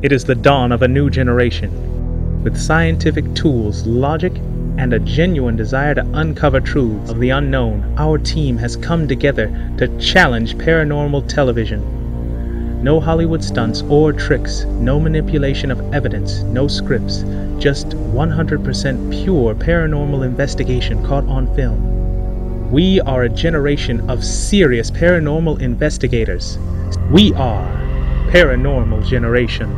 It is the dawn of a new generation. With scientific tools, logic, and a genuine desire to uncover truths of the unknown, our team has come together to challenge paranormal television. No Hollywood stunts or tricks, no manipulation of evidence, no scripts, just 100% pure paranormal investigation caught on film. We are a generation of serious paranormal investigators. We are Paranormal Generation.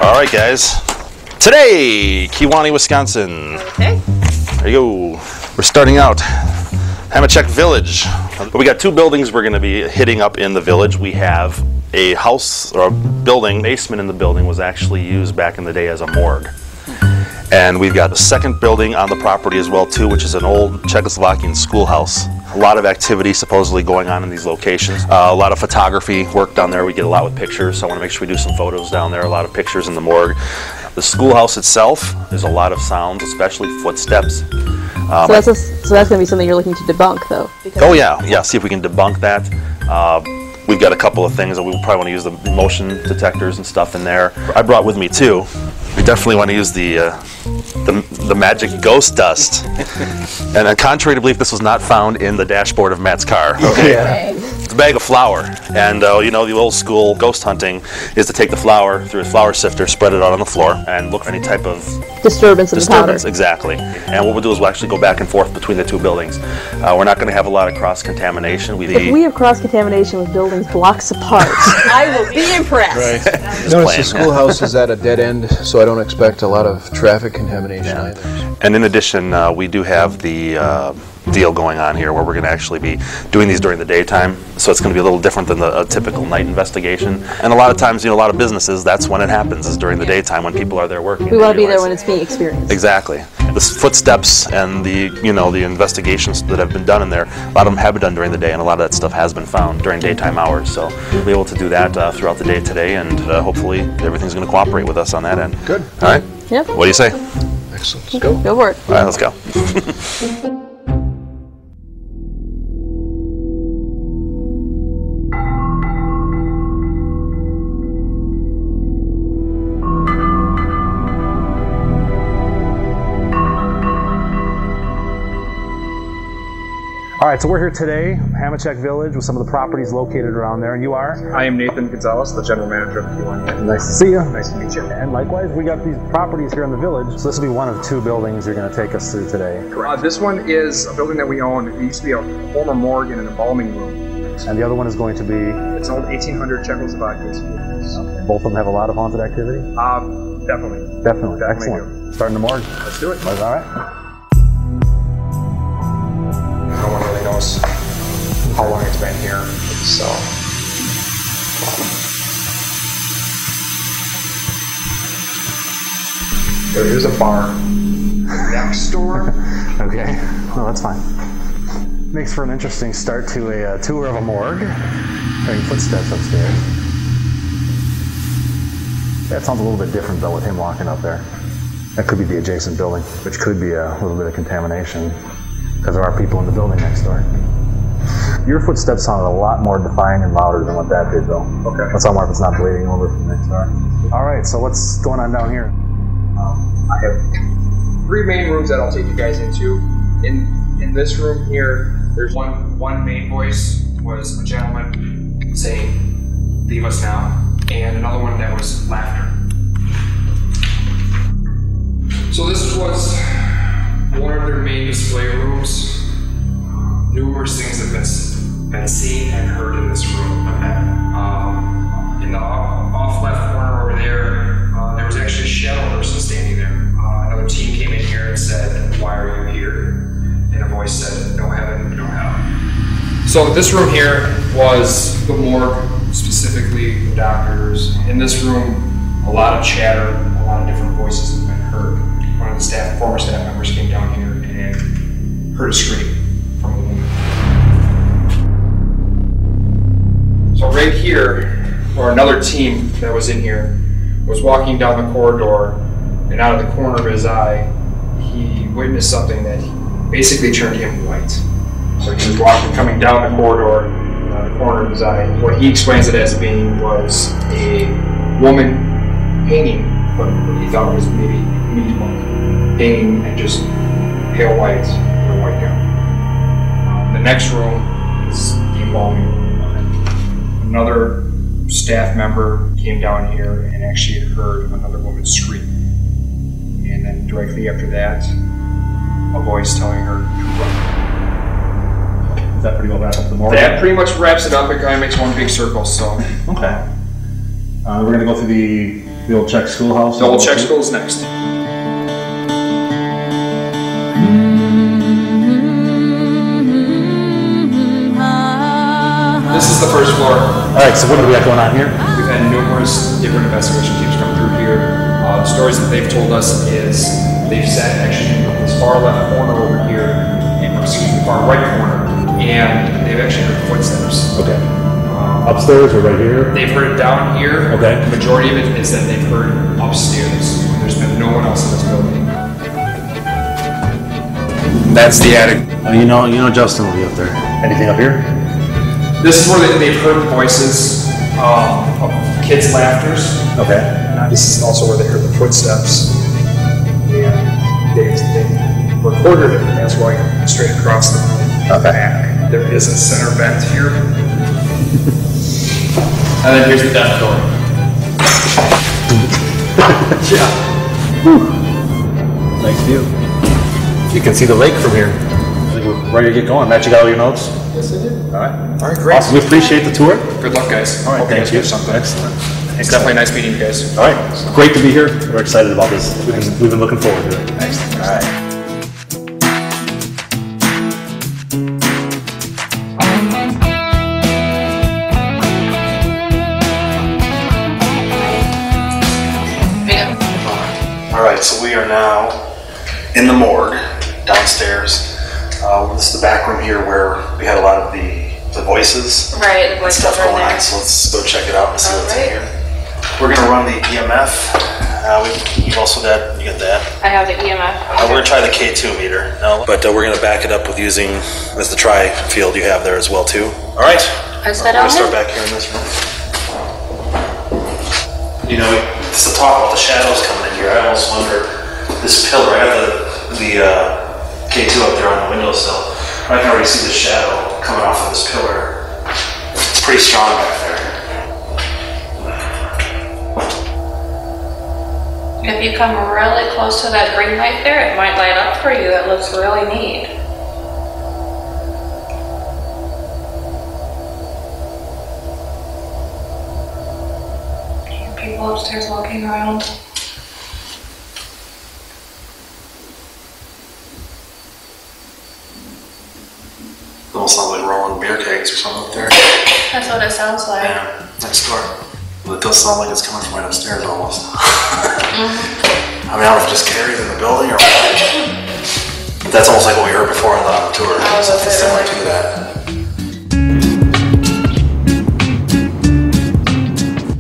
All right, guys. Today, Kewaunee, Wisconsin. Okay. There you go. We're starting out Hamachek Village. We got two buildings we're going to be hitting up in the village. We have a house or a building. Basement in the building was actually used back in the day as a morgue. And we've got a second building on the property as well too, which is an old Czechoslovakian schoolhouse. A lot of activity supposedly going on in these locations. A lot of photography work down there. We get a lot with pictures, so I want to make sure we do some photos down there. A lot of pictures in the morgue. The schoolhouse itself, there's a lot of sounds, especially footsteps. So that's going to be something you're looking to debunk, though. Oh yeah, see if we can debunk that. We've got a couple of things that we probably want to use the motion detectors and stuff in there. I brought with me too. We definitely want to use the magic ghost dust. And contrary to belief, this was not found in the dashboard of Matt's car. Okay. Okay. It's a bag of flour, and you know the old school ghost hunting is to take the flour through a flour sifter, spread it out on the floor, and look for any type of disturbance in the powder. Exactly. And what we'll do is we'll actually go back and forth between the two buildings. We're not going to have a lot of cross-contamination. If we have cross-contamination with buildings blocks apart, I will be impressed. Right. Notice the schoolhouse is at a dead end, so I don't expect a lot of traffic contamination either. And in addition, we do have the deal going on here where we're going to actually be doing these during the daytime, so it's going to be a little different than a typical night investigation. And a lot of times, you know, a lot of businesses, that's when it happens, is during the daytime when people are there working. We want to be there when it's being experienced. Exactly. The footsteps and the investigations that have been done in there, a lot of them have been done during the day, and a lot of that stuff has been found during daytime hours. So we'll be able to do that throughout the day today, and hopefully everything's going to cooperate with us on that end. Good. All right. Yep. What do you say? Excellent. Let's go. Go for it. All right, let's go. All right, so we're here today, Hamachek Village, with some of the properties located around there, and you are? I am Nathan Gonzalez, the general manager of Kewaunee. Nice to see you. Nice to meet you. And likewise, we got these properties here in the village, so this will be one of two buildings you're going to take us through today. This one is a building that we own. It used to be a former morgue and an embalming room. And the other one is going to be? It's an old 1800 Czechoslovakian schoolhouse. Okay. Both of them have a lot of haunted activity? Definitely. Definitely. Excellent. Starting the morgue. Let's do it. All right. No one really knows how long it's been here, so. Here's a bar next door. Okay, well that's fine. Makes for an interesting start to a tour of a morgue. Hearing footsteps upstairs. That sounds a little bit different though with him walking up there. That could be the adjacent building, which could be a little bit of contamination because there are people in the building next door. Your footsteps sounded a lot more defined and louder than what that did though. Okay. That's how if it's not bleeding over from next door. All right, so what's going on down here? I have three main rooms that I'll take you guys into. In this room here, there's one main voice was a gentleman saying, "Leave us now," and another one that was laughter. So this was one of their main display rooms. Numerous things have been seen and heard in this room. In the off left corner over there voice said, no heaven, no hell. So this room here was the morgue, specifically the doctors. In this room, a lot of chatter, a lot of different voices have been heard. One of the former staff members came down here and heard a scream from a woman. So right here, or another team that was in here, was walking down the corridor, and out of the corner of his eye, he witnessed something that basically turned him white. So he was coming down the corridor, out of the corner of his eye. What he explains it as being was a woman painting, but he thought it was maybe meat one, painting and just pale white in a white gown. The next room is the embalming room. Another staff member came down here and actually heard another woman scream. And then directly after that, a voice telling her to run. Is that pretty well wrapped up the morgue? That pretty much wraps it up. It kind of makes one big circle, so. Okay. We're going to go through the old Czech schoolhouse. The old Czech school is next. This is the first floor. All right, so what do we got going on here? We've had numerous different investigation teams come through here. The stories that they've told us is they've sat actually in this far left corner over here, and the far right corner, and they've actually heard footsteps. Okay. Upstairs or right here? They've heard it down here. Okay. The majority of it is that they've heard upstairs. There's been no one else in this building. That's the attic. You know Justin will be up there. Anything up here? This is where they've heard voices of kids' laughters. Okay. This is also where they heard the footsteps. And they recorded it as well straight across the back. There is a center vent here. And then here's the death door. Yeah. Nice view. You can see the lake from here. I think we're ready to get going. Matt, you got all your notes? Yes, I did. All right. All right, great. Awesome. We appreciate the tour. Good luck, guys. All right, Hope you thank guys you. get something. Excellent. It's definitely nice meeting you guys. All right. Great to be here. We're excited about this. We've been looking forward to it. Excellent. All right. All right, so we are now in the morgue downstairs. This is the back room here where we had a lot of the voices. Right, the and voices stuff are in going there. on. So let's go check it out and see what's in Alright. here. We're gonna run the EMF. You've also got, you got that. I have the EMF. We're gonna try the K2 meter, but we're gonna back it up with using this the tri field you have there as well too. All right. Is We're that gonna on start there? back here in this room. You know, just to talk about the shadows coming in here, I almost wonder this pillar. I have the K2 up there on the windowsill. I can already see the shadow coming off of this pillar. It's pretty strong back there. If you come really close to that green light there, it might light up for you. It looks really neat. People upstairs walking around. It almost sounds like rolling beer kegs or something up there. That's what it sounds like. Yeah, next door. But it does sound like it's coming from right upstairs almost. I mean, I don't know if it just carries in the building or what. But that's almost like what we heard before on the tour. Oh, Something similar to that.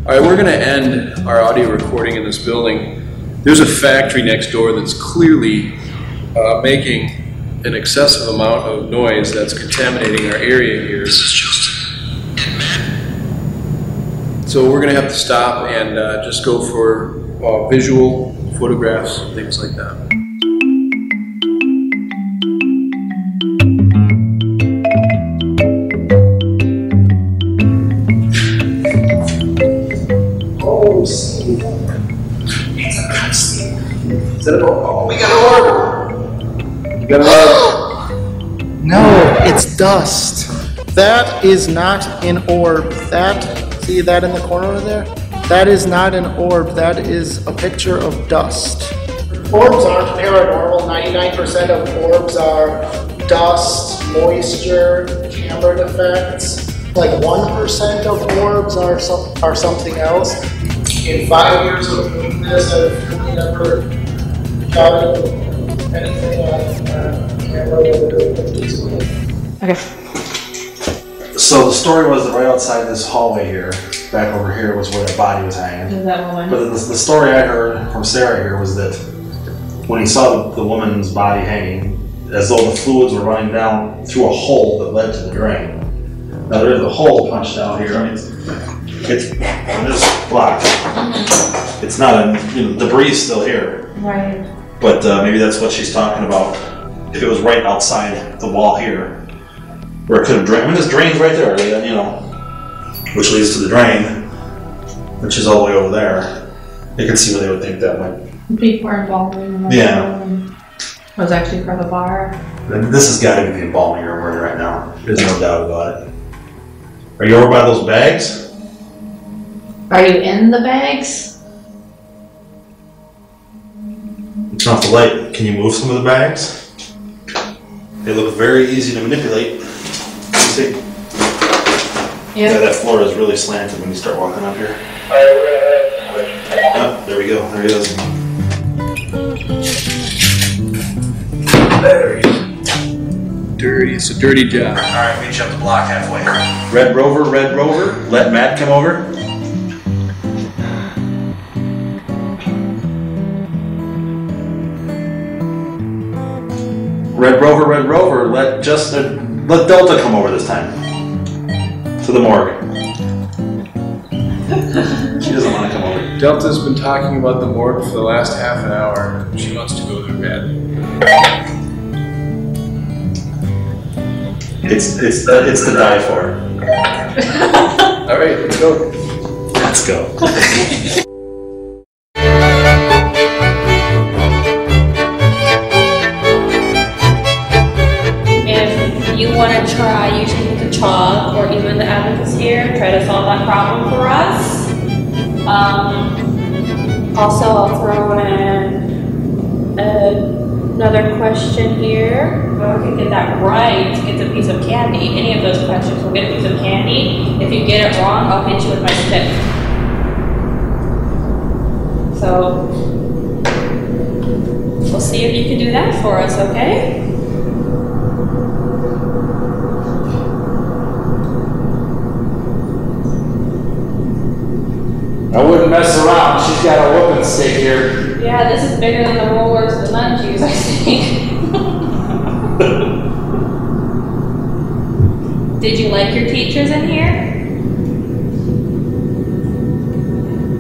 All right, we're going to end our audio recording in this building. There's a factory next door that's clearly making an excessive amount of noise that's contaminating our area here. This is just... So we're going to have to stop and just go for visual photographs, things like that. Oh, Steve. It's a good Steve. Is that oh, we got an orb. You got an orb. No, it's dust. That is not an orb. See that in the corner over there? That is not an orb. That is a picture of dust. Orbs aren't paranormal. 99% of orbs are dust, moisture, camera defects. Like 1% of orbs are something else. In 5 years of doing this, I've really never counted anything on camera recently. Okay. So the story was that right outside this hallway here, back over here, was where the body was hanging. Is that woman? But the story I heard from Sarah here was that when he saw the woman's body hanging, as though the fluids were running down through a hole that led to the drain. Now there is a hole punched out here. I mean, it's blocked. Mm-hmm. It's not a, debris is still here. Right. But maybe that's what she's talking about. If it was right outside the wall here, where it could have drained. I mean, this drain's right there, which leads to the drain, which is all the way over there. You can see where they would think that might. People are embalming. Yeah. It was actually from the bar. This has got to be the embalming room we're in right now. There's no doubt about it. Are you over by those bags? Are you in the bags? Turn off the light. Can you move some of the bags? They look very easy to manipulate. See? Yeah, that floor is really slanted when you start walking up here. Oh, there we go. There he is. There he is. Dirty. It's a dirty job. All right, meet you up the block halfway. Red Rover. Let Matt come over. Red Rover. Let Delta come over this time. To the morgue. She doesn't want to come over. Delta's been talking about the morgue for the last half an hour. She wants to go there badly. It's to die for. All right, let's go. Let's go. If you want to try using the chalk or even the abacus here, try to solve that problem for us. Also, I'll throw in another question here. If we can get that right, get a piece of candy. Any of those questions will get a piece of candy. If you get it wrong, I'll hit you with my stick. So, we'll see if you can do that for us, okay? I wouldn't mess around. She's got a whooping stick here. Yeah, this is bigger than the rollers the nuns use, I think. Did you like your teachers in here?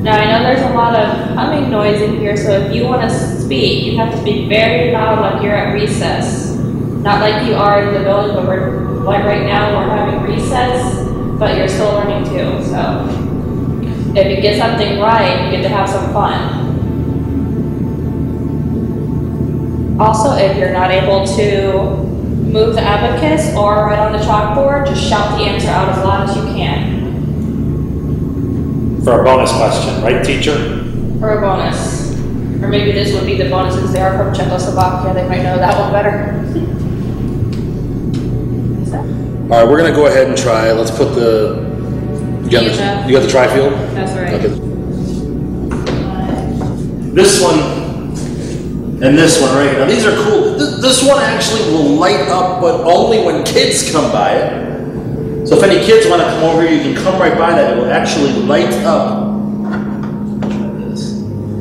Now, I know there's a lot of humming noise in here, so if you want to speak, you have to speak very loud like you're at recess. Not like you are in the building, but like right now we're having recess, but you're still learning too, so. If you get something right, you get to have some fun. Also, if you're not able to move the abacus or write on the chalkboard, just shout the answer out as loud as you can. For a bonus question, right, teacher? For a bonus. Or maybe this would be the bonus since they are from Czechoslovakia. They might know that one better. All right, we're going to go ahead and try. Let's put the... You got the tri-field? That's right. Okay. This one and this one right here. Now these are cool. This one actually will light up, but only when kids come by it. So if any kids want to come over here, you can come right by that. It will actually light up.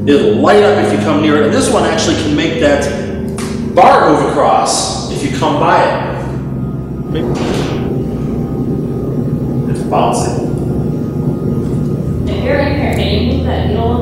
It'll light up if you come near it. And this one actually can make that bar move across if you come by it. It's bouncing. If you're in here, can you move that needle